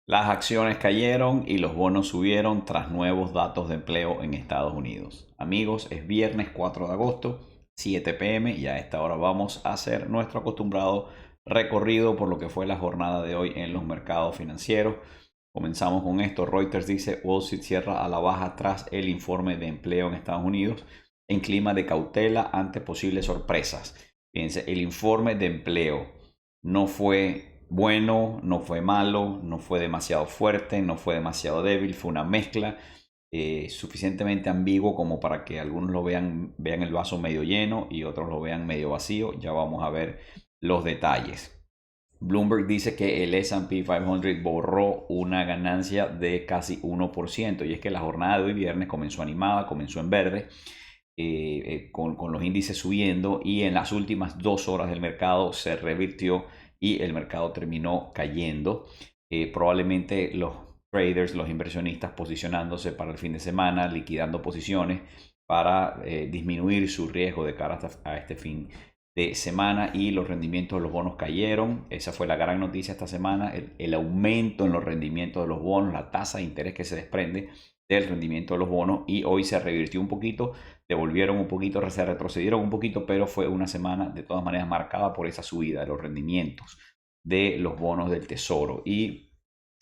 Las acciones cayeron y los bonos subieron tras nuevos datos de empleo en Estados Unidos. Amigos, es viernes 4 de agosto, 7 p.m. y a esta hora vamos a hacer nuestro acostumbrado recorrido por lo que fue la jornada de hoy en los mercados financieros. Comenzamos con esto. Reuters dice Wall Street cierra a la baja tras el informe de empleo en Estados Unidos en clima de cautela ante posibles sorpresas. Fíjense, el informe de empleo no fue bueno, no fue malo, no fue demasiado fuerte, no fue demasiado débil, fue una mezcla suficientemente ambiguo como para que algunos lo vean el vaso medio lleno y otros lo vean medio vacío. Ya vamos a ver los detalles. Bloomberg dice que el S&P 500 borró una ganancia de casi 1%, y es que la jornada de hoy viernes comenzó animada, comenzó en verde, con los índices subiendo, y en las últimas 2 horas del mercado se revirtió y el mercado terminó cayendo. Probablemente los traders, los inversionistas posicionándose para el fin de semana, liquidando posiciones para disminuir su riesgo de cara a este fin de semana, y los rendimientos de los bonos cayeron. Esa fue la gran noticia esta semana, el aumento en los rendimientos de los bonos, la tasa de interés que se desprende del rendimiento de los bonos, y hoy se revirtió un poquito, devolvieron un poquito, se retrocedieron un poquito, pero fue una semana de todas maneras marcada por esa subida de los rendimientos de los bonos del tesoro. Y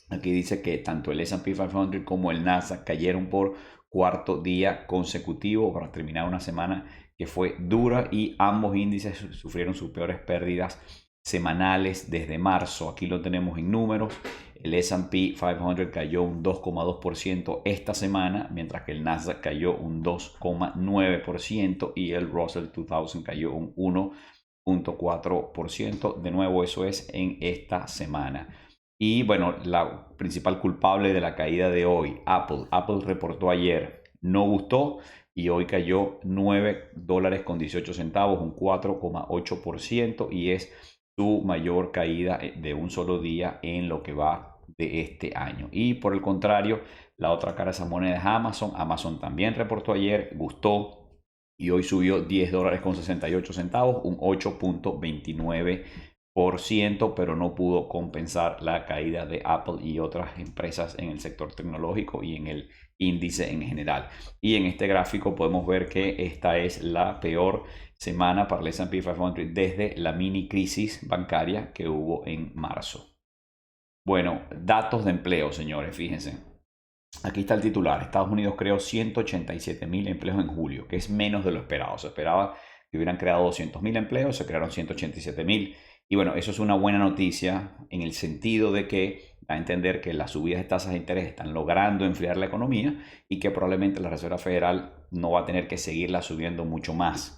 aquí dice que tanto el S&P 500 como el Nasdaq cayeron por cuarto día consecutivo para terminar una semana que fue dura, y ambos índices sufrieron sus peores pérdidas semanales desde marzo. Aquí lo tenemos en números. El S&P 500 cayó un 2,2% esta semana, mientras que el Nasdaq cayó un 2,9% y el Russell 2000 cayó un 1,4%. De nuevo, eso es en esta semana. Y bueno, la principal culpable de la caída de hoy, Apple. Apple reportó ayer, no gustó, y hoy cayó $9.18, un 4,8%, y es su mayor caída de un solo día en lo que va de este año. Y por el contrario, la otra cara de esa moneda es Amazon. Amazon también reportó ayer, gustó, y hoy subió $10.68, un 8,29%, pero no pudo compensar la caída de Apple y otras empresas en el sector tecnológico y en el índice en general. Y en este gráfico podemos ver que esta es la peor semana para el S&P 500 desde la mini crisis bancaria que hubo en marzo. Bueno, datos de empleo, señores, fíjense. Aquí está el titular. Estados Unidos creó 187.000 empleos en julio, que es menos de lo esperado. Se esperaba que hubieran creado 200.000 empleos, se crearon 187.000. Y bueno, eso es una buena noticia en el sentido de que da a entender que las subidas de tasas de interés están logrando enfriar la economía, y que probablemente la Reserva Federal no va a tener que seguirla subiendo mucho más.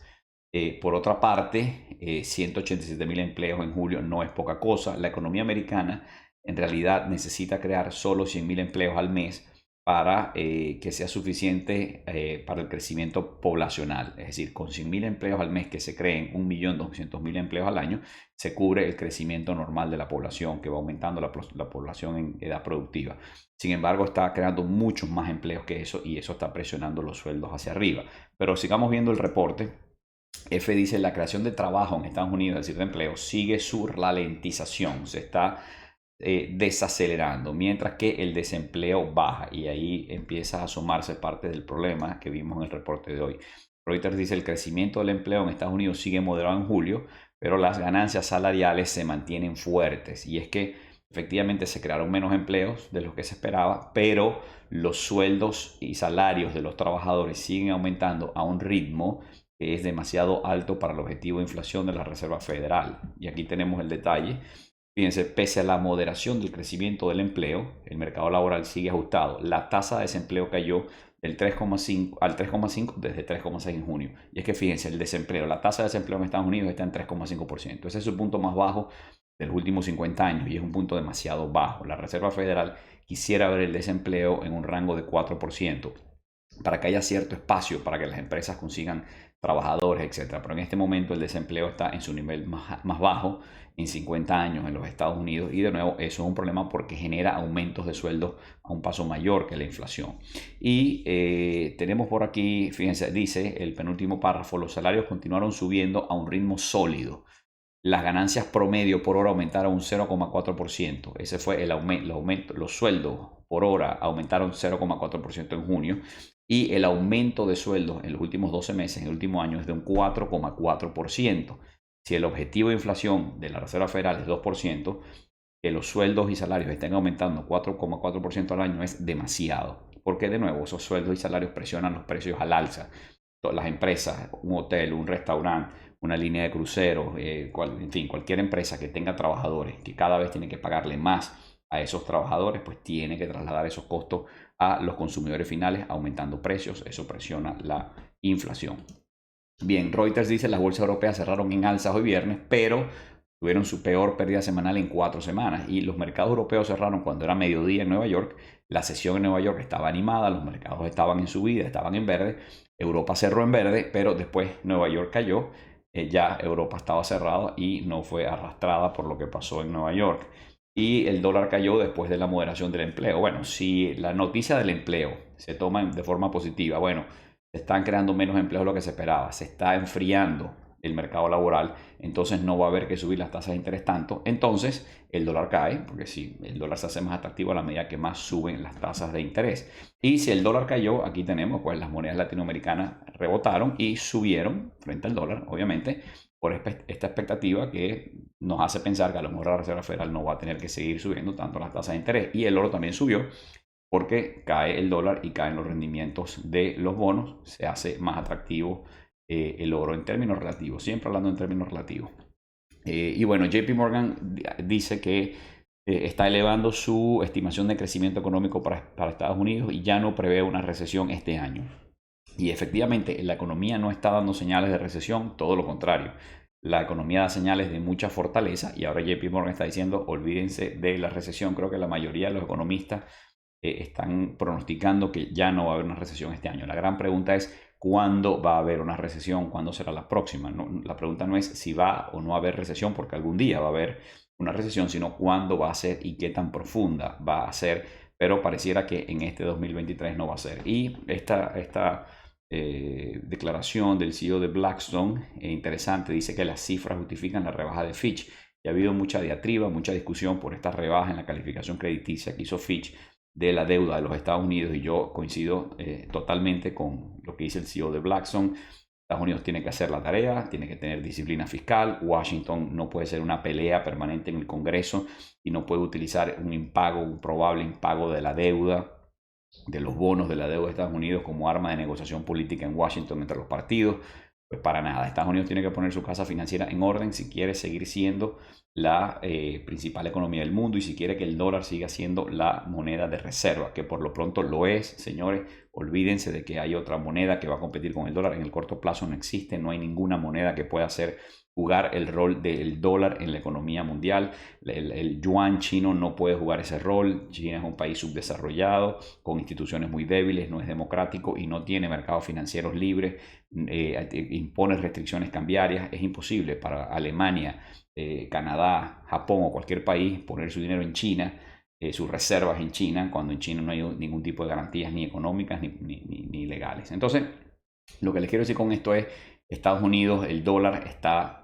Por otra parte, 187.000 empleos en julio no es poca cosa. La economía americana en realidad necesita crear solo 100.000 empleos al mes para que sea suficiente para el crecimiento poblacional. Es decir, con 100.000 empleos al mes que se creen, 1.200.000 empleos al año, se cubre el crecimiento normal de la población, que va aumentando la población en edad productiva. Sin embargo, está creando muchos más empleos que eso, y eso está presionando los sueldos hacia arriba. Pero sigamos viendo el reporte. F dice: la creación de trabajo en Estados Unidos, es decir, de empleo, sigue su ralentización, se está desacelerando, mientras que el desempleo baja, y ahí empieza a asomarse parte del problema que vimos en el reporte de hoy. Reuters dice: el crecimiento del empleo en Estados Unidos sigue moderado en julio, pero las ganancias salariales se mantienen fuertes. Y es que efectivamente se crearon menos empleos de los que se esperaba, pero los sueldos y salarios de los trabajadores siguen aumentando a un ritmo que es demasiado alto para el objetivo de inflación de la Reserva Federal. Y aquí tenemos el detalle. Fíjense, pese a la moderación del crecimiento del empleo, el mercado laboral sigue ajustado. La tasa de desempleo cayó del 3,5 al 3,5 desde 3,6 en junio. Y es que fíjense, el desempleo, la tasa de desempleo en Estados Unidos está en 3,5%. Ese es su punto más bajo de los últimos 50 años, y es un punto demasiado bajo. La Reserva Federal quisiera ver el desempleo en un rango de 4%, para que haya cierto espacio para que las empresas consigan trabajadores, etcétera. Pero en este momento el desempleo está en su nivel más bajo en 50 años en los Estados Unidos, y de nuevo eso es un problema porque genera aumentos de sueldo a un paso mayor que la inflación. Y tenemos por aquí, fíjense, dice el penúltimo párrafo: los salarios continuaron subiendo a un ritmo sólido. las ganancias promedio por hora aumentaron un 0,4%. Ese fue el aumento, los sueldos por hora aumentaron 0,4% en junio y el aumento de sueldos en los últimos 12 meses, en el último año, es de un 4,4%. Si el objetivo de inflación de la Reserva Federal es 2%, que los sueldos y salarios estén aumentando 4,4% al año es demasiado, porque de nuevo esos sueldos y salarios presionan los precios al alza. Todas las empresas, un hotel, un restaurante, una línea de cruceros, en fin, cualquier empresa que tenga trabajadores, que cada vez tiene que pagarle más a esos trabajadores, pues tiene que trasladar esos costos a los consumidores finales, aumentando precios. Eso presiona la inflación. Bien, Reuters dice las bolsas europeas cerraron en alza hoy viernes, pero tuvieron su peor pérdida semanal en 4 semanas. Y los mercados europeos cerraron cuando era mediodía en Nueva York. La sesión en Nueva York estaba animada, los mercados estaban en subida, estaban en verde. Europa cerró en verde, pero después Nueva York cayó. Ya Europa estaba cerrada y no fue arrastrada por lo que pasó en Nueva York. Y el dólar cayó después de la moderación del empleo. Bueno, si la noticia del empleo se toma de forma positiva, bueno, se están creando menos empleos de lo que se esperaba, se está enfriando el mercado laboral, entonces no va a haber que subir las tasas de interés tanto, entonces el dólar cae, porque si el dólar se hace más atractivo a la medida que más suben las tasas de interés. Y si el dólar cayó, aquí tenemos pues las monedas latinoamericanas rebotaron y subieron frente al dólar, obviamente, por esta expectativa que nos hace pensar que a lo mejor la Reserva Federal no va a tener que seguir subiendo tanto las tasas de interés. Y el oro también subió porque cae el dólar y caen los rendimientos de los bonos, se hace más atractivo el oro en términos relativos, siempre hablando en términos relativos. Y bueno, JP Morgan dice que está elevando su estimación de crecimiento económico para Estados Unidos y ya no prevé una recesión este año. Y efectivamente, la economía no está dando señales de recesión, todo lo contrario. La economía da señales de mucha fortaleza y ahora JP Morgan está diciendo, olvídense de la recesión. Creo que la mayoría de los economistas están pronosticando que ya no va a haber una recesión este año. La gran pregunta es cuándo va a haber una recesión, cuándo será la próxima. No, la pregunta no es si va o no va a haber recesión, porque algún día va a haber una recesión, sino cuándo va a ser y qué tan profunda va a ser. Pero pareciera que en este 2023 no va a ser. Y esta declaración del CEO de Blackstone, interesante, dice que las cifras justifican la rebaja de Fitch. Y ha habido mucha diatriba, mucha discusión por esta rebaja en la calificación crediticia que hizo Fitch de la deuda de los Estados Unidos, y yo coincido totalmente con lo que dice el CEO de Blackstone. Estados Unidos tiene que hacer la tarea, tiene que tener disciplina fiscal. Washington no puede ser una pelea permanente en el Congreso y no puede utilizar un probable impago de la deuda, de los bonos de la deuda de Estados Unidos como arma de negociación política en Washington entre los partidos. Pues para nada, Estados Unidos tiene que poner su casa financiera en orden si quiere seguir siendo la principal economía del mundo y si quiere que el dólar siga siendo la moneda de reserva, que por lo pronto lo es, señores. Olvídense de que hay otra moneda que va a competir con el dólar. En el corto plazo no existe, no hay ninguna moneda que pueda jugar el rol del dólar en la economía mundial. El yuan chino no puede jugar ese rol. China es un país subdesarrollado, con instituciones muy débiles, no es democrático y no tiene mercados financieros libres. Impone restricciones cambiarias. Es imposible para Alemania, Canadá, Japón o cualquier país poner su dinero en China, sus reservas en China, cuando en China no hay ningún tipo de garantías ni económicas ni legales. Entonces, lo que les quiero decir con esto es, Estados Unidos, el dólar está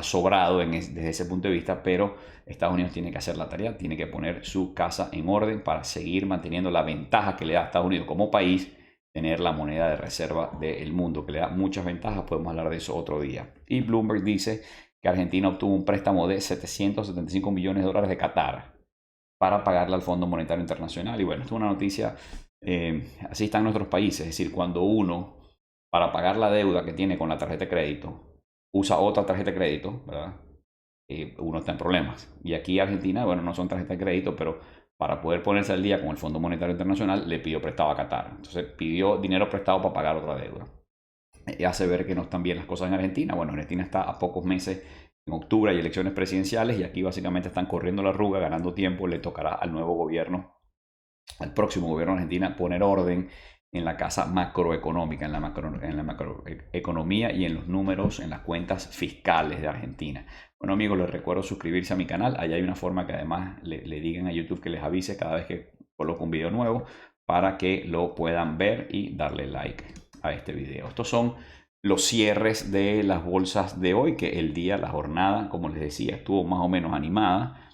sobrado desde ese punto de vista, pero Estados Unidos tiene que hacer la tarea, tiene que poner su casa en orden para seguir manteniendo la ventaja que le da a Estados Unidos como país, tener la moneda de reserva del mundo, que le da muchas ventajas. Podemos hablar de eso otro día. Y Bloomberg dice que Argentina obtuvo un préstamo de 775 millones de dólares de Qatar para pagarle al Fondo Monetario Internacional. Y bueno, esto es una noticia, así están nuestros países, es decir, cuando uno, para pagar la deuda que tiene con la tarjeta de crédito, usa otra tarjeta de crédito, ¿verdad? Uno está en problemas. Y aquí Argentina, bueno, no son tarjetas de crédito, pero para poder ponerse al día con el Fondo Monetario Internacional, le pidió prestado a Qatar. Entonces pidió dinero prestado para pagar otra deuda. Hace ver que no están bien las cosas en Argentina. Bueno, Argentina está a pocos meses. En octubre hay elecciones presidenciales y aquí básicamente están corriendo la arruga, ganando tiempo. Le tocará al nuevo gobierno, al próximo gobierno de Argentina, poner orden en la casa macroeconómica, en la macroeconomía y en los números, en las cuentas fiscales de Argentina. Bueno, amigos, les recuerdo suscribirse a mi canal. Allá hay una forma que además le digan a YouTube que les avise cada vez que coloco un video nuevo para que lo puedan ver y darle like a este video. Estos son los cierres de las bolsas de hoy, que el día, la jornada, como les decía, estuvo más o menos animada,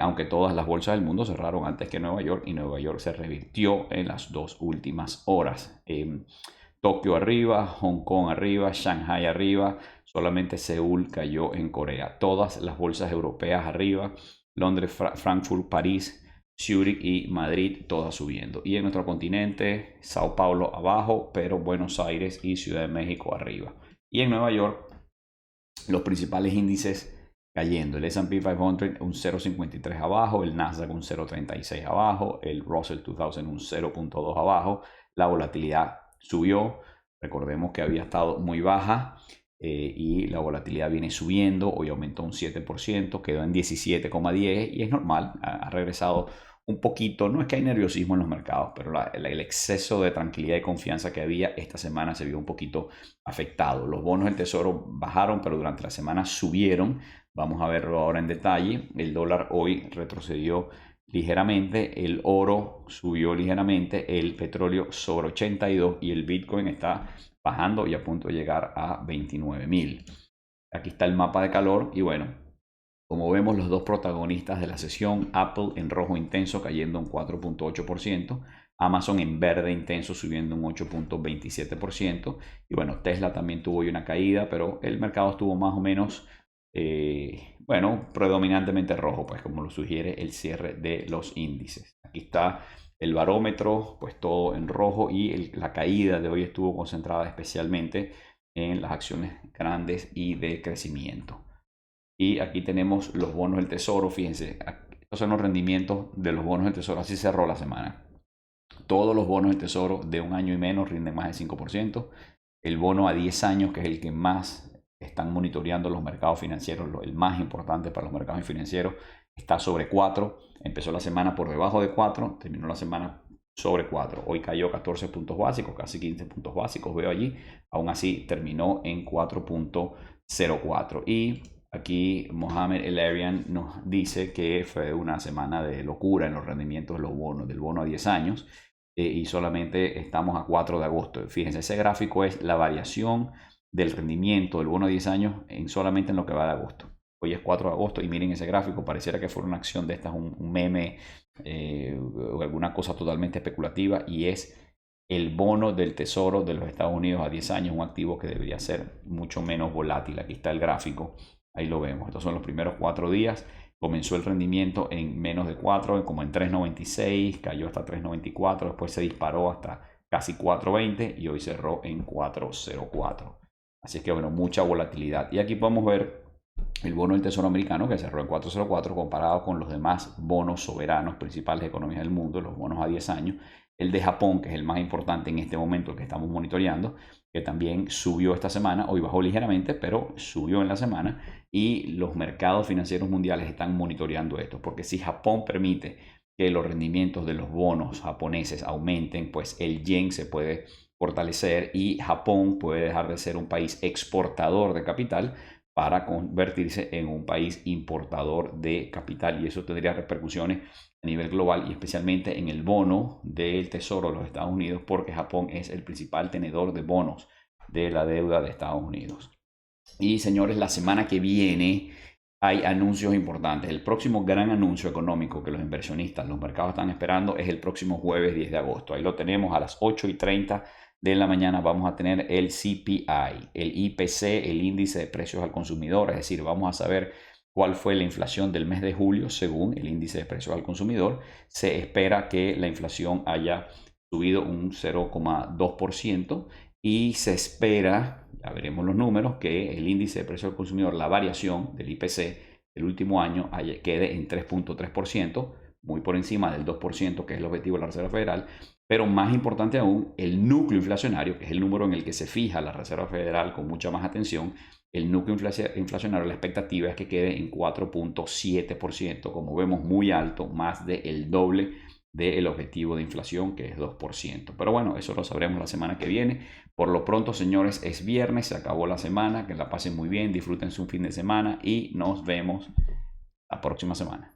aunque todas las bolsas del mundo cerraron antes que Nueva York y Nueva York se revirtió en las 2 últimas horas. Tokio arriba, Hong Kong arriba, Shanghai arriba, solamente Seúl cayó en Corea. Todas las bolsas europeas arriba, Londres, Frankfurt, París, Zurich y Madrid, todas subiendo. Y en nuestro continente, Sao Paulo abajo, pero Buenos Aires y Ciudad de México arriba. Y en Nueva York, los principales índices cayendo. El S&P 500 un 0.53 abajo, el Nasdaq un 0.36 abajo, el Russell 2000 un 0.2 abajo. La volatilidad subió, recordemos que había estado muy baja y la volatilidad viene subiendo, hoy aumentó un 7%, quedó en 17,10 y es normal, ha regresado un poquito, no es que hay nerviosismo en los mercados, pero el exceso de tranquilidad y confianza que había esta semana se vio un poquito afectado. Los bonos del tesoro bajaron, pero durante la semana subieron. Vamos a verlo ahora en detalle. El dólar hoy retrocedió ligeramente, el oro subió ligeramente, el petróleo sobre 82 y el Bitcoin está bajando y a punto de llegar a 29.000. Aquí está el mapa de calor y bueno, como vemos, los dos protagonistas de la sesión, Apple en rojo intenso cayendo un 4.8%, Amazon en verde intenso subiendo un 8.27% y bueno, Tesla también tuvo hoy una caída, pero el mercado estuvo más o menos, bueno, predominantemente rojo, pues como lo sugiere el cierre de los índices. Aquí está el barómetro, pues todo en rojo y la caída de hoy estuvo concentrada especialmente en las acciones grandes y de crecimiento. Y aquí tenemos los bonos del tesoro, fíjense, estos son los rendimientos de los bonos del tesoro, así cerró la semana. Todos los bonos del tesoro de un año y menos rinden más del 5%. El bono a 10 años, que es el que más están monitoreando los mercados financieros, el más importante para los mercados financieros, está sobre 4. Empezó la semana por debajo de 4, terminó la semana sobre 4. Hoy cayó 14 puntos básicos, casi 15 puntos básicos, veo allí. Aún así terminó en 4.04. Y aquí Mohamed El-Erian nos dice que fue una semana de locura en los rendimientos de los bonos, del bono a 10 años. Y solamente estamos a 4 de agosto. Fíjense, ese gráfico es la variación del rendimiento del bono a 10 años solamente en lo que va de agosto. Hoy es 4 de agosto y miren ese gráfico, pareciera que fuera una acción de estas, un meme o alguna cosa totalmente especulativa, y es el bono del tesoro de los Estados Unidos a 10 años, un activo que debería ser mucho menos volátil. Aquí está el gráfico, ahí lo vemos. Estos son los primeros 4 días. Comenzó el rendimiento en menos de 4, como en 3.96, cayó hasta 3.94, después se disparó hasta casi 4.20 y hoy cerró en 4.04. Así que bueno, mucha volatilidad. Y aquí podemos ver el bono del tesoro americano que cerró en 4.04 comparado con los demás bonos soberanos principales de economías del mundo, los bonos a 10 años. El de Japón, que es el más importante en este momento, que estamos monitoreando, que también subió esta semana, hoy bajó ligeramente, pero subió en la semana, y los mercados financieros mundiales están monitoreando esto, porque si Japón permite que los rendimientos de los bonos japoneses aumenten, pues el yen se puede fortalecer y Japón puede dejar de ser un país exportador de capital para convertirse en un país importador de capital, y eso tendría repercusiones a nivel global y especialmente en el bono del tesoro de los Estados Unidos, porque Japón es el principal tenedor de bonos de la deuda de Estados Unidos. Y señores, la semana que viene hay anuncios importantes. El próximo gran anuncio económico que los inversionistas, los mercados están esperando es el próximo jueves 10 de agosto. Ahí lo tenemos a las 8:30 de la mañana. Vamos a tener el CPI, el IPC, el índice de precios al consumidor. Es decir, vamos a saber cuál fue la inflación del mes de julio según el índice de precios al consumidor. Se espera que la inflación haya subido un 0,2% y se espera, ya veremos los números, que el índice de precios al consumidor, la variación del IPC del último año, quede en 3.3%, muy por encima del 2%, que es el objetivo de la Reserva Federal. Pero más importante aún, el núcleo inflacionario, que es el número en el que se fija la Reserva Federal con mucha más atención, el núcleo inflacionario, la expectativa es que quede en 4.7%, como vemos muy alto, más del doble del objetivo de inflación, que es 2%. Pero bueno, eso lo sabremos la semana que viene. Por lo pronto, señores, es viernes, se acabó la semana, que la pasen muy bien, disfruten su fin de semana y nos vemos la próxima semana.